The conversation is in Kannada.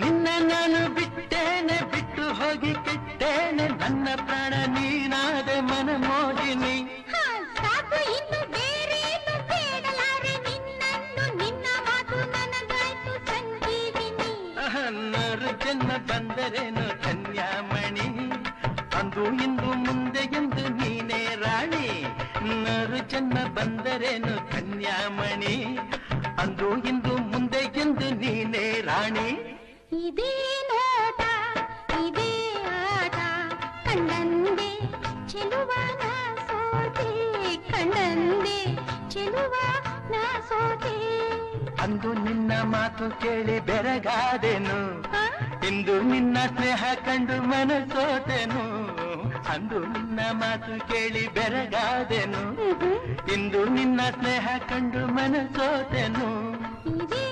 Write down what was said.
ನಿನ್ನ ನಾನು ಬಿಟ್ಟೇನೆ ಬಿಟ್ಟು ಹೋಗಿ ಕೆಟ್ಟೇನೆ ನನ್ನ ಪ್ರಾಣ ನೀನಾದೆ ಮನಮೋಹಿನಿ ಸಾಕು ಇನ್ನು ಬೇರೇನು ಬೇಡಲಾರೆ ನಿನ್ನನ್ನು ನಿನ್ನ ಮಾತು ನನಗಾಯ್ತು ಸಂಜೀವಿನಿ ನೂರು ಜನ್ಮ ಬಂದರೇನು ಕನ್ಯಾಮಣಿ ಅಂದು ಇಂದು ಮುಂದೆ ಎಂದು ನೀನೇ ರಾಣಿ ನೂರು ಜನ್ಮ ಬಂದರೇನು ಕನ್ಯಾಮಣಿ ಅಂದು ಇಂದು ಮುಂದೆ ಎಂದು ನೀನೇ ರಾಣಿ ಇದೇ ನೋಟ ಇದೇ ಆಟ ಕಂಡಂದೆ ಚೆಲುವ ನಾ ಸೋತೆ ಕಂಡಂದೆ ಚೆಲುವ ನಾ ಸೋತೆ ಅಂದು ನಿನ್ನ ಮಾತು ಕೇಳಿ ಬೆರಗಾದೆನು ಇಂದು ನಿನ್ನ ಸ್ನೇಹ ಕಂಡು ಮನಸೋತೆನು ಅಂದು ನಿನ್ನ ಮಾತು ಕೇಳಿ ಬೆರಗಾದೆನು ಇಂದು ನಿನ್ನ ಸ್ನೇಹ ಕಂಡು ಮನಸೋತೆನು ಇದೇ